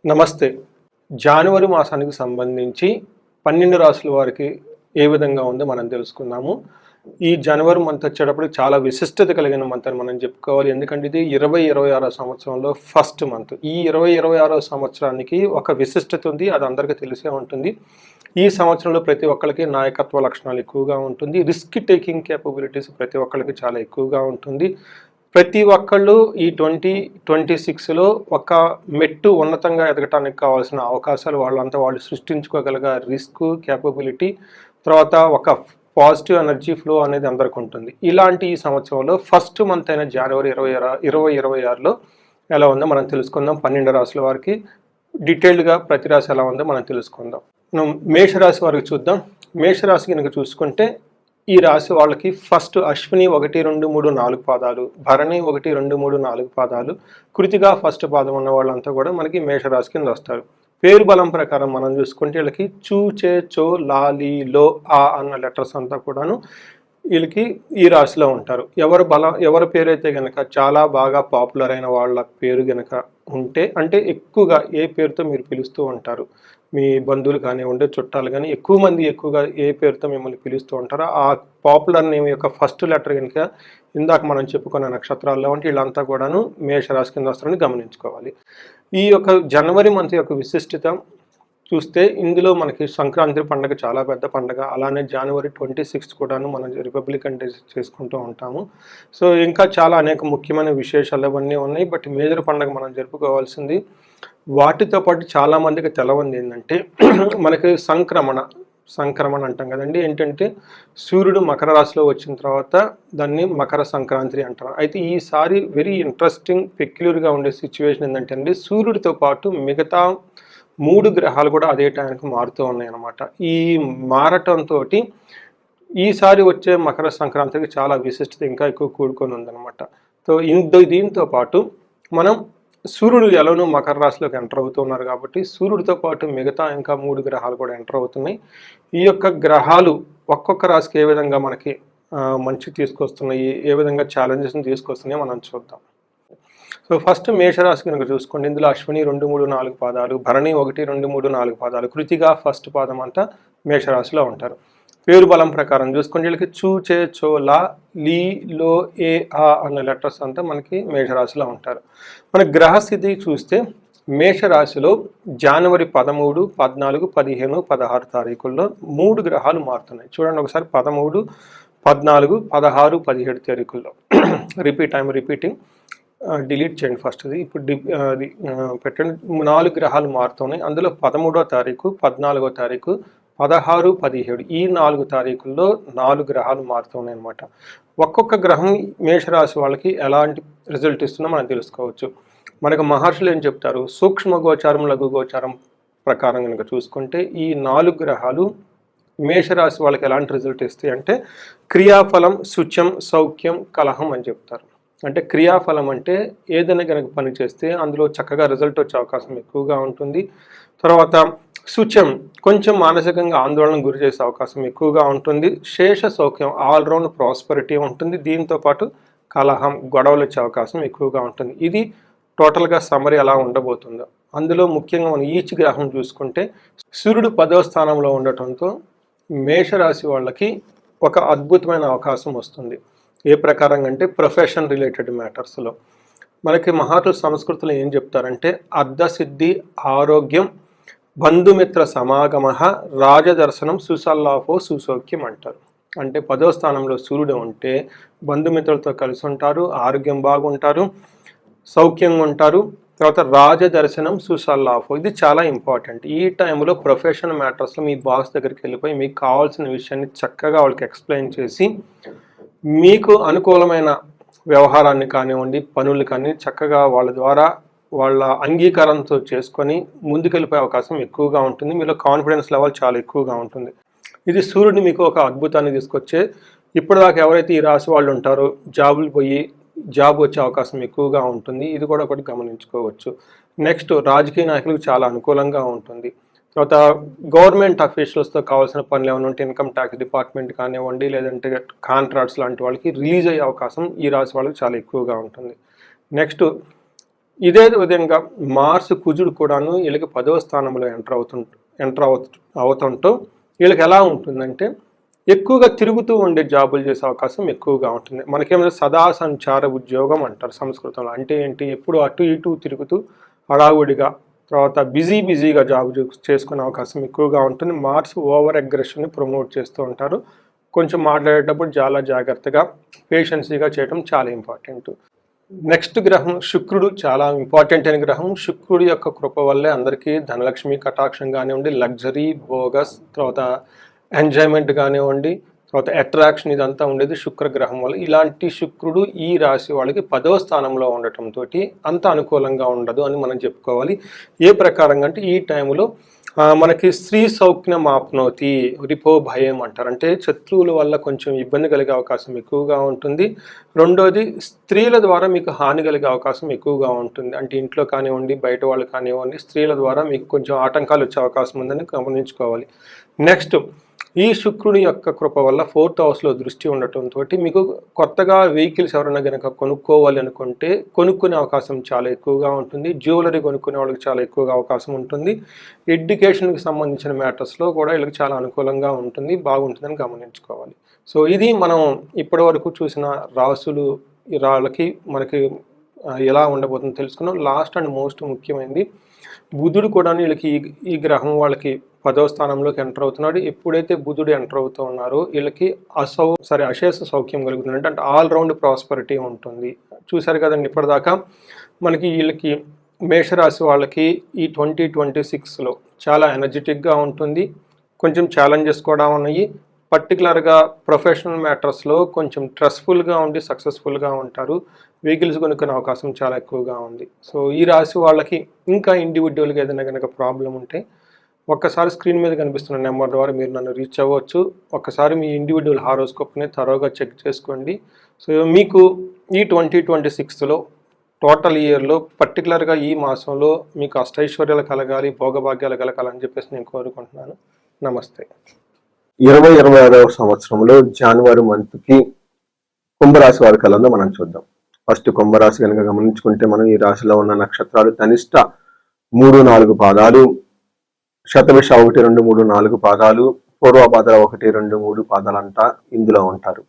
నమస్తే. జనవరి మాసానికి సంబంధించి 12 రాసుల వారికి ఏ విధంగా ఉందో మనం తెలుసుకుందాము. ఈ జనవరి మంత్ వచ్చేటప్పటికి చాలా విశిష్టత కలిగిన మంత్ అని మనం చెప్పుకోవాలి. ఎందుకంటే ఇది 2026 సంవత్సరంలో ఫస్ట్ మంత్. ఈ 2026 సంవత్సరానికి ఒక విశిష్టత ఉంది. అది అందరికీ తెలిసే ఉంటుంది. ఈ సంవత్సరంలో ప్రతి ఒక్కరికి నాయకత్వ లక్షణాలు ఎక్కువగా ఉంటుంది. రిస్క్ టేకింగ్ కేపబిలిటీస్ ప్రతి ఒక్కరికి చాలా ఎక్కువగా ఉంటుంది. ప్రతి ఒక్కళ్ళు ఈ 2026లో ఒక మెట్టు ఉన్నతంగా ఎదగటానికి కావాల్సిన అవకాశాలు వాళ్ళు సృష్టించుకోగలిగే రిస్క్ కేపబిలిటీ, తర్వాత ఒక పాజిటివ్ ఎనర్జీ ఫ్లో అనేది అందరికి ఉంటుంది. ఇలాంటి ఈ సంవత్సరంలో ఫస్ట్ మంత్ అయిన జనవరి 2026లో ఎలా ఉందో మనం తెలుసుకుందాం. 12 రాశుల వారికి డీటెయిల్డ్గా ప్రతి రాశి ఎలా ఉందో మనం తెలుసుకుందాం. మనం మేషరాశి వారికి చూద్దాం. మేషరాశి కనుక చూసుకుంటే ఈ రాశి వాళ్ళకి ఫస్ట్ అశ్విని 1, 2, 3, 4 పాదాలు, భరణి 1, 2, 3, 4 పాదాలు, కృతిగా ఫస్ట్ పాదం ఉన్న వాళ్ళంతా కూడా మనకి మేషరాశి కింద వస్తారు. పేరు బలం ప్రకారం మనం చూసుకుంటే వీళ్ళకి చూ, చే, చో, లా, లీ, లో, ఆ అన్న లెటర్స్ అంతా కూడాను వీళ్ళకి ఈ రాశిలో ఉంటారు. ఎవరి పేరు అయితే కనుక చాలా బాగా పాపులర్ అయిన వాళ్ళ పేరు కనుక ఉంటే, అంటే ఎక్కువగా ఏ పేరుతో మీరు పిలుస్తూ ఉంటారు, మీ బంధువులు కానివ్వండి, చుట్టాలు కానీ ఎక్కువగా ఏ పేరుతో మిమ్మల్ని పిలుస్తూ ఉంటారో ఆ పాపులర్ నేమ్ యొక్క ఫస్ట్ లెటర్ కనుక ఇందాక మనం చెప్పుకున్న నక్షత్రాల్లో అంటే వీళ్ళంతా కూడాను మేషరాశి కింద వస్తారని గమనించుకోవాలి. ఈ యొక్క జనవరి మంత్ యొక్క విశిష్టత చూస్తే ఇందులో మనకి సంక్రాంతి పండుగ చాలా పెద్ద పండుగ. అలానే జనవరి 26 కూడాను మనం రిపబ్లికన్ డే చేసుకుంటూ ఉంటాము. సో ఇంకా చాలా అనేక ముఖ్యమైన విశేషాలు అవన్నీ ఉన్నాయి. బట్ మేజర్ పండుగ మనం జరుపుకోవాల్సింది. వాటితో పాటు చాలామందికి తెలవంది ఏంటంటే మనకి సంక్రమణ అంటాం కదండి. ఏంటంటే సూర్యుడు మకర రాశిలో వచ్చిన తర్వాత దాన్ని మకర సంక్రాంతి అంటారు. అయితే ఈసారి వెరీ ఇంట్రెస్టింగ్ పెక్యులర్గా ఉండే సిచ్యువేషన్ ఏంటంటే అండి, సూర్యుడితో పాటు మిగతా 3 గ్రహాలు కూడా అదే టైంకి మారుతూ ఉన్నాయి అన్నమాట. ఈ మారటంతో ఈసారి వచ్చే మకర సంక్రాంతికి చాలా విశిష్టత ఇంకా ఎక్కువ కూడుకొని ఉందన్నమాట. సో దీంతో పాటు మనం సూర్యుడు ఎలానో మకర రాశిలోకి ఎంటర్ అవుతున్నారు కాబట్టి సూర్యుడితో పాటు మిగతా ఇంకా 3 గ్రహాలు కూడా ఎంటర్ అవుతున్నాయి. ఈ యొక్క గ్రహాలు ఒక్కొక్క రాశికి ఏ విధంగా మనకి మంచి తీసుకొస్తున్నాయి, ఏ విధంగా ఛాలెంజెస్ని తీసుకొస్తున్నాయో మనం చూద్దాం. సో ఫస్ట్ మేషరాశి కనుక చూసుకోండి. ఇందులో అశ్విని 2, 3, 4 పాదాలు, భరణి 1, 2, 3, 4 పాదాలు, కృతిగా ఫస్ట్ పాదం అంతా మేషరాశిలో ఉంటారు. పేరు బలం ప్రకారం చూసుకోండి. వీళ్ళకి చూ, చే, చో, లా, లీ, లో, ఏ, ఆ అన్న లెటర్స్ అంతా మనకి మేషరాశిలో ఉంటారు. మన గ్రహస్థితి చూస్తే మేషరాశిలో జనవరి 13, 14, 15, 16 తారీఖుల్లో 3 గ్రహాలు మారుతున్నాయి. చూడండి ఒకసారి 13, 14, 16, 17 తారీఖుల్లో రిపీటింగ్ డిలీట్ చేయండి ఫస్ట్. ఇప్పుడు అది పెట్టండి. 4 గ్రహాలు మారుతున్నాయి. అందులో 13వ తారీఖు, 14వ తారీఖు, 16, 17 ఈ 4 తారీఖుల్లో 4 గ్రహాలు మారుతున్నాయి అన్నమాట. ఒక్కొక్క గ్రహం మేషరాశి వాళ్ళకి ఎలాంటి రిజల్ట్ ఇస్తుందో మనం తెలుసుకోవచ్చు. మనకు మహర్షులు ఏం చెప్తారు, సూక్ష్మ గోచారం, లఘు గోచారం ప్రకారం కనుక చూసుకుంటే ఈ 4 గ్రహాలు మేషరాశి వాళ్ళకి ఎలాంటి రిజల్ట్ ఇస్తాయి అంటే క్రియాఫలం, శుచ్యం, సౌఖ్యం, కలహం అని చెప్తారు. అంటే క్రియాఫలం అంటే ఏదైనా కనుక పని చేస్తే అందులో చక్కగా రిజల్ట్ వచ్చే అవకాశం ఎక్కువగా ఉంటుంది. తర్వాత శుచ్యం కొంచెం మానసికంగా ఆందోళన గురి చేసే అవకాశం ఎక్కువగా ఉంటుంది. శేష సౌఖ్యం ఆల్రౌండ్ ప్రాస్పరిటీ ఉంటుంది. దీంతో పాటు కలహం, గొడవలు వచ్చే అవకాశం ఎక్కువగా ఉంటుంది. ఇది టోటల్గా సమ్మరీ ఎలా ఉండబోతుందో. అందులో ముఖ్యంగా మనం ఈచ్ గ్రహం చూసుకుంటే సూర్యుడు 10వ స్థానంలో ఉండటంతో మేషరాశి వాళ్ళకి ఒక అద్భుతమైన అవకాశం వస్తుంది. ఏ ప్రకారంగా అంటే ప్రొఫెషన్ రిలేటెడ్ మ్యాటర్స్లో మనకి మహర్షులు సంస్కృతిలో ఏం చెప్తారంటే అర్ధసిద్ధి, ఆరోగ్యం, బంధుమిత్ర సమాగమ, రాజదర్శనం, సుసల్లాఫో, సుసౌఖ్యం అంటారు. అంటే 10వ స్థానంలో సూర్యుడు ఉంటే బంధుమిత్రులతో కలిసి ఉంటారు, ఆరోగ్యం బాగుంటారు, సౌఖ్యంగా ఉంటారు. తర్వాత రాజదర్శనం, సుసల్లాఫో ఇది చాలా ఇంపార్టెంట్. ఈ టైంలో ప్రొఫెషనల్ మ్యాటర్స్లో మీ బాస్ దగ్గరికి వెళ్ళిపోయి మీకు కావాల్సిన విషయాన్ని చక్కగా వాళ్ళకి ఎక్స్ప్లెయిన్ చేసి మీకు అనుకూలమైన వ్యవహారాన్ని కానివ్వండి, పనులు కానీ చక్కగా వాళ్ళ ద్వారా వాళ్ళ అంగీకారంతో చేసుకొని ముందుకెళ్ళిపోయే అవకాశం ఎక్కువగా ఉంటుంది. మీలో కాన్ఫిడెన్స్ లెవెల్ చాలా ఎక్కువగా ఉంటుంది. ఇది సూర్యుడిని మీకు ఒక అద్భుతాన్ని తీసుకొచ్చే, ఇప్పటిదాకా ఎవరైతే ఈ రాశి వాళ్ళు ఉంటారో జాబులు పోయి జాబ్ వచ్చే అవకాశం ఎక్కువగా ఉంటుంది. ఇది కూడా ఒకటి గమనించుకోవచ్చు. నెక్స్ట్ రాజకీయ నాయకులకు చాలా అనుకూలంగా ఉంటుంది. తర్వాత గవర్నమెంట్ అఫీషియల్స్తో కావాల్సిన పనులు ఏమైనా ఉంటే ఇన్కమ్ ట్యాక్స్ డిపార్ట్మెంట్ కానివ్వండి, లేదంటే కాంట్రాక్ట్స్ లాంటి వాళ్ళకి రిలీజ్ అయ్యే అవకాశం ఈ రాశి వాళ్ళకి చాలా ఎక్కువగా ఉంటుంది. నెక్స్ట్ ఇదే విధంగా మార్స్ కుజుడు కూడాను వీళ్ళకి 10వ స్థానంలో ఎంటర్ అవుతుంటూ వీళ్ళకి ఎలా ఉంటుందంటే ఎక్కువగా తిరుగుతూ ఉండే జాబులు చేసే అవకాశం ఎక్కువగా ఉంటుంది. మనకేమైనా సదా సంచార ఉద్యోగం అంటారు సంస్కృతంలో. అంటే ఏంటి, ఎప్పుడు అటు ఇటు తిరుగుతూ హడావుడిగా తర్వాత బిజీగా జాబ్ చేసుకునే అవకాశం ఎక్కువగా ఉంటుంది. మార్స్ ఓవర్ అగ్రెషన్ని ప్రమోట్ చేస్తూ ఉంటారు. కొంచెం మాట్లాడేటప్పుడు చాలా జాగ్రత్తగా పేషెన్సీగా చేయడం చాలా ఇంపార్టెంట్. నెక్స్ట్ గ్రహం శుక్రుడు, చాలా ఇంపార్టెంట్ అయిన గ్రహం. శుక్రుడి యొక్క కృప వల్లే అందరికీ ధనలక్ష్మి కటాక్షం కానివ్వండి, లగ్జరీ, బోగస్, తర్వాత ఎంజాయ్మెంట్ కానివ్వండి, తర్వాత అట్రాక్షన్, ఇదంతా ఉండేది శుక్రగ్రహం వల్ల. ఇలాంటి శుక్రుడు ఈ రాశి వాళ్ళకి 10వ స్థానంలో ఉండటంతో అంత అనుకూలంగా ఉండదు అని మనం చెప్పుకోవాలి. ఏ ప్రకారంగా అంటే ఈ టైంలో మనకి స్త్రీ సౌఖ్యం ఆప్నోతి, రిపో భయం అంటారు. అంటే శత్రువుల వల్ల కొంచెం ఇబ్బంది కలిగే అవకాశం ఎక్కువగా ఉంటుంది. రెండోది, స్త్రీల ద్వారా మీకు హాని కలిగే అవకాశం ఎక్కువగా ఉంటుంది. అంటే ఇంట్లో కానివ్వండి, బయట వాళ్ళు కానివ్వండి, స్త్రీల ద్వారా మీకు కొంచెం ఆటంకాలు వచ్చే అవకాశం ఉందని గమనించుకోవాలి. నెక్స్ట్, ఈ శుక్రుని యొక్క కృప వల్ల 4th హౌస్లో దృష్టి ఉండటంతో మీకు కొత్తగా వెహికల్స్ ఎవరైనా కనుక కొనుక్కోవాలి అనుకుంటే కొనుక్కునే అవకాశం చాలా ఎక్కువగా ఉంటుంది. జ్యువెలరీ కొనుక్కునే వాళ్ళకి చాలా ఎక్కువగా అవకాశం ఉంటుంది. ఎడ్యుకేషన్కి సంబంధించిన మ్యాటర్స్లో కూడా వీళ్ళకి చాలా అనుకూలంగా ఉంటుంది, బాగుంటుందని గమనించుకోవాలి. సో ఇది మనం ఇప్పటి వరకు చూసిన రాసులు, ఈ రాళ్ళకి మనకి ఎలా ఉండబోతుందో తెలుసుకున్నాం. లాస్ట్ అండ్ మోస్ట్ ముఖ్యమైనది, బుధుడు కూడా వీళ్ళకి ఈ గ్రహం వాళ్ళకి 10వ స్థానంలోకి ఎంటర్ అవుతున్నాడు. ఎప్పుడైతే బుధుడు ఎంటర్ అవుతూ ఉన్నారో వీళ్ళకి అశేష సౌఖ్యం కలుగుతుంది. అంటే ఆల్రౌండ్ ప్రాస్పరిటీ ఉంటుంది. చూసారు కదండి ఇప్పటిదాకా మనకి వీళ్ళకి మేషరాశి వాళ్ళకి ఈ 2026లో చాలా ఎనర్జెటిక్గా ఉంటుంది. కొంచెం ఛాలెంజెస్ కూడా ఉన్నాయి. పర్టికులర్గా ప్రొఫెషనల్ మ్యాటర్స్లో కొంచెం స్ట్రెస్ఫుల్గా ఉండి సక్సెస్ఫుల్గా ఉంటారు. వెహికల్స్ కొనుక్కునే అవకాశం చాలా ఎక్కువగా ఉంది. సో ఈ రాశి వాళ్ళకి ఇంకా ఇండివిజువల్గా ఏదైనా కనుక ప్రాబ్లం ఉంటే ఒక్కసారి స్క్రీన్ మీద కనిపిస్తున్న నెంబర్ ద్వారా మీరు నన్ను రీచ్ అవ్వచ్చు. ఒక్కసారి మీ ఇండివిజువల్ హారోస్కోప్ని తరోగా చెక్ చేసుకోండి. సో మీకు ఈ 2026లో టోటల్ ఇయర్లో పర్టికులర్గా ఈ మాసంలో మీకు అష్టైశ్వర్యాలు కలగాలి, భోగభాగ్యాలు కలగాలని చెప్పేసి నేను కోరుకుంటున్నాను. నమస్తే. 2026వ సంవత్సరంలో జనవరి మంత్కి కుంభరాశి వారి కలంలో మనం చూద్దాం. ఫస్ట్ కుంభరాశి కనుక గమనించుకుంటే మనం ఈ రాశిలో ఉన్న నక్షత్రాలు ధనిష్ట 3-4 పాదాలు, శతభిష 1, 2, 3, 4 పాదాలు, పూర్వభాద్ర 1, 2, 3 పాదాలంతా ఇందులో ఉంటారు.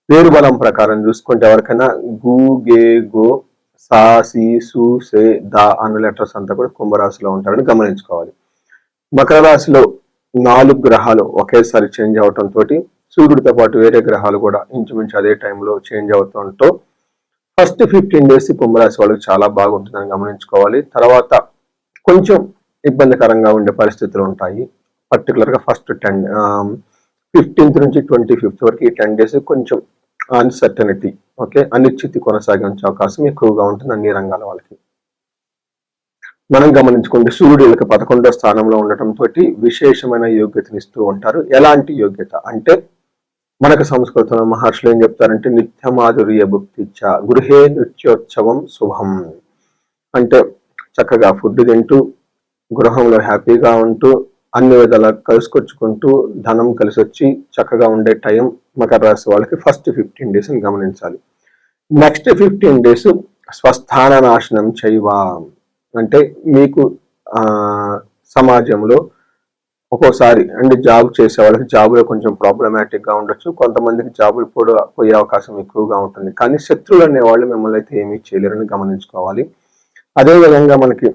పేరు బలం ప్రకారం చూసుకుంటే ఎవరికైనా గు, గే, గో, సా, సి, సు, సే, దా అన్న లెటర్స్ అంతా కూడా కుంభరాశిలో ఉంటారని గమనించుకోవాలి. మకర రాశిలో 4 గ్రహాలు ఒకేసారి చేంజ్ అవటంతో సూర్యుడితో పాటు వేరే గ్రహాలు కూడా ఇంచుమించు అదే టైంలో చేంజ్ అవుతుంటో ఫస్ట్ 15 days కుంభరాశి వాళ్ళకి చాలా బాగుంటుందని గమనించుకోవాలి. తర్వాత కొంచెం ఇబ్బందికరంగా ఉండే పరిస్థితులు ఉంటాయి. పర్టికులర్గా ఫస్ట్ 15th నుంచి 25th వరకు ఈ 10 days కొంచెం అన్సర్టనిటీ, అనిశ్చితి కొనసాగించే అవకాశం ఎక్కువగా ఉంటుంది అన్ని రంగాల వాళ్ళకి. మనం గమనించుకుంటే సూర్యుడు వీళ్ళకి 11వ స్థానంలో ఉండటంతో విశేషమైన యోగ్యతనిస్తూ ఉంటారు. ఎలాంటి యోగ్యత అంటే మనకు సంస్కృతంలో మహర్షులు ఏం చెప్తారంటే నిత్యమాధుర్య భుక్తిచ్చ గృహే నృత్యోత్సవం శుభం. అంటే చక్కగా ఫుడ్ తింటూ గృహంలో హ్యాపీగా ఉంటూ అన్ని విధాలా కలుసుకొచ్చుకుంటూ ధనం కలిసి వచ్చి చక్కగా ఉండే టైం మకర రాశి వాళ్ళకి ఫస్ట్ 15 days అని గమనించాలి. నెక్స్ట్ 15 days స్వస్థాన నాశనం చేయవా అంటే మీకు సమాజంలో ఒక్కోసారి అంటే జాబ్ చేసే వాళ్ళకి జాబులో కొంచెం ప్రాబ్లమాటిక్ గా ఉండొచ్చు. కొంతమందికి జాబులు పోయే అవకాశం ఎక్కువగా ఉంటుంది. కానీ శత్రువులు అనేవాళ్ళు మిమ్మల్ని అయితే ఏమీ చేయలేరని గమనించుకోవాలి. అదేవిధంగా మనకి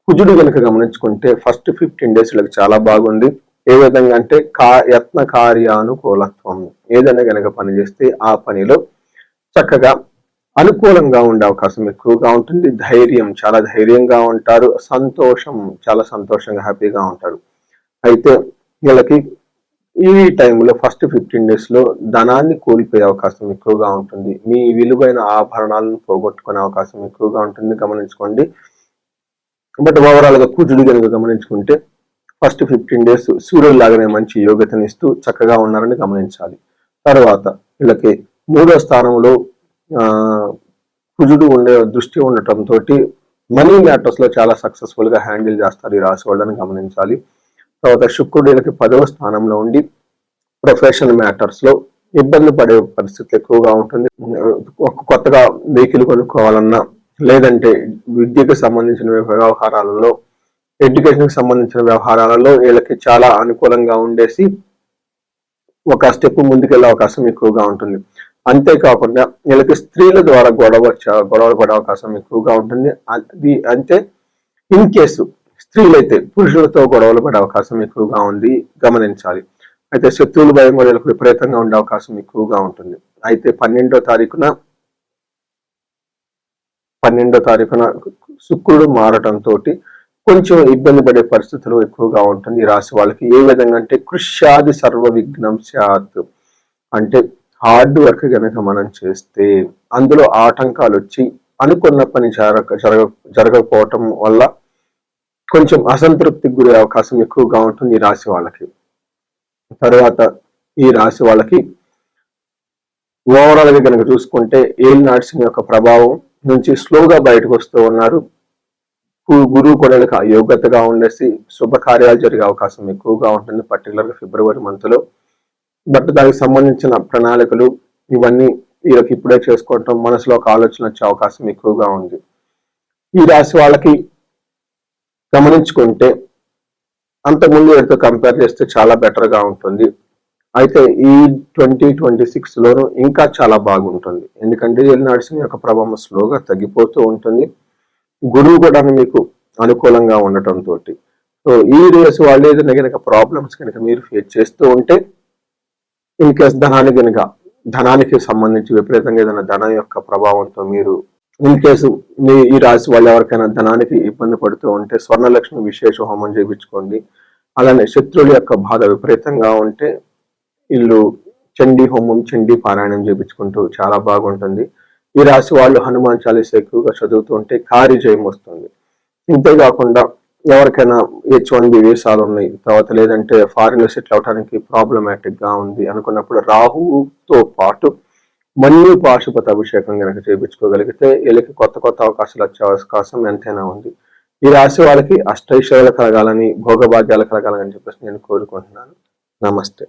కుజుడు కనుక గమనించుకుంటే ఫస్ట్ 15 days వీళ్ళకి చాలా బాగుంది. ఏ విధంగా అంటే యత్న కార్యానుకూలత్వం, ఏదైనా కనుక పని చేస్తే ఆ పనిలో చక్కగా అనుకూలంగా ఉండే అవకాశం ఎక్కువగా ఉంటుంది. ధైర్యం, చాలా ధైర్యంగా ఉంటారు. సంతోషం, చాలా సంతోషంగా హ్యాపీగా ఉంటారు. అయితే వీళ్ళకి ఈ టైంలో ఫస్ట్ 15 days ధనాన్ని కోల్పోయే అవకాశం ఎక్కువగా ఉంటుంది. మీ విలువైన ఆభరణాలను పోగొట్టుకునే అవకాశం ఎక్కువగా ఉంటుంది గమనించుకోండి. బట్ ఓవరాల్ గా కుజుడు కనుక గమనించుకుంటే ఫస్ట్ 15 days సూర్యుడు లాగానే మంచి యోగ్యతనిస్తూ చక్కగా ఉన్నారని గమనించాలి. తర్వాత వీళ్ళకి 3వ స్థానంలో కుజుడు ఉండే దృష్టి ఉండటంతో మనీ మ్యాటర్స్ లో చాలా సక్సెస్ఫుల్ గా హ్యాండిల్ చేస్తారు ఈ రాశి వాళ్ళని గమనించాలి. తర్వాత శుక్రుడు వీళ్ళకి 10వ స్థానంలో ఉండి ప్రొఫెషనల్ మ్యాటర్స్ లో ఇబ్బంది పడే పరిస్థితి ఎక్కువగా ఉంటుంది. కొత్తగా వెహికల్ కొనుక్కోవాలన్నా లేదంటే విద్యకు సంబంధించిన వ్యవహారాలలో, ఎడ్యుకేషన్కి సంబంధించిన వ్యవహారాలలో వీళ్ళకి చాలా అనుకూలంగా ఉండేసి ఒక స్టెప్ ముందుకెళ్ళే అవకాశం ఎక్కువగా ఉంటుంది. అంతేకాకుండా వీళ్ళకి స్త్రీల ద్వారా గొడవలు పడే అవకాశం ఎక్కువగా ఉంటుంది. అది అంటే ఇన్ కేసు స్త్రీలైతే పురుషులతో గొడవలు పడే అవకాశం ఎక్కువగా ఉంది, గమనించాలి. అయితే శత్రువుల భయం కూడా వీళ్ళకి విపరీతంగా ఉండే అవకాశం ఎక్కువగా ఉంటుంది. అయితే 12వ తారీఖున శుక్రుడు మారటంతో కొంచెం ఇబ్బంది పడే పరిస్థితులు ఎక్కువగా ఉంటుంది ఈ రాశి వాళ్ళకి. ఏ విధంగా అంటే కృష్యాది సర్వ విఘ్నం స్యాత్ అంటే హార్డ్ వర్క్ కనుక మనం చేస్తే అందులో ఆటంకాలు వచ్చి అనుకున్న పని జరగకపోవటం వల్ల కొంచెం అసంతృప్తికి గురే అవకాశం ఎక్కువగా ఉంటుంది ఈ రాశి వాళ్ళకి. తర్వాత ఈ రాశి వాళ్ళకి ఓవరాల్ గా కనుక చూసుకుంటే ఏలినాటి యొక్క ప్రభావం నుంచి స్లోగా బయటకు వస్తూ ఉన్నారు. గురువు కూడా యోగ్యతగా ఉండేసి శుభకార్యాలు జరిగే అవకాశం ఎక్కువగా ఉంటుంది, పర్టికులర్ గా ఫిబ్రవరి మంత్ లో. బట్ దానికి సంబంధించిన ప్రణాళికలు ఇవన్నీ వీళ్ళకి ఇప్పుడే చేసుకోవటం, మనసులో ఒక ఆలోచన వచ్చే అవకాశం ఎక్కువగా ఉంది. ఈ రాశి వాళ్ళకి గమనించుకుంటే అంతకుముందు వీటితో కంపేర్ చేస్తే చాలా బెటర్ గా ఉంటుంది. అయితే ఈ 2026 లోను ఇంకా చాలా బాగుంటుంది. ఎందుకంటే ఏలినాటి యొక్క ప్రభావం స్లోగా తగ్గిపోతూ ఉంటుంది. గురువు కూడా మీకు అనుకూలంగా ఉండటంతో సో ఈ రాశి వాళ్ళు ఏదైనా కనుక ప్రాబ్లమ్స్ కనుక మీరు ఫేస్ చేస్తూ ఉంటే, ఇన్ కేస్ ధనానికి సంబంధించి విపరీతంగా ఏదైనా ధనం యొక్క ప్రభావంతో మీరు ఇన్ కేసు ఈ రాశి వాళ్ళు ఎవరికైనా ధనానికి ఇబ్బంది పడుతూ ఉంటే స్వర్ణలక్ష్మి విశేష హోమం చేయించుకోండి. అలానే శత్రువుల యొక్క బాధ విపరీతంగా ఉంటే ఇల్లు చండీ హోమం, చండీ పారాయణం చేయించుకుంటూ చాలా బాగుంటుంది. ఈ రాశి వాళ్ళు హనుమాన్ చాలీసా ఎక్కువగా చదువుతూ ఉంటే కార్యజయం వస్తుంది. ఇంతేకాకుండా ఎవరికైనా H1B వీసాలు ఉన్నాయి, తర్వాత లేదంటే ఫారిన్ లో సెటిల్ అవడానికి ప్రాబ్లమాటిక్ గా ఉంది అనుకున్నప్పుడు రాహుతో పాటు మళ్ళీ పాశుపత అభిషేకం కనుక చేయించుకోగలిగితే వీళ్ళకి కొత్త అవకాశాలు వచ్చే అవకాశం ఎంతైనా ఉంది. ఈ రాశి వాళ్ళకి అష్టైశ్వర్యాలు కలగాలని, భోగభాగ్యాలు కలగాలని చెప్పేసి నేను కోరుకుంటున్నాను. నమస్తే.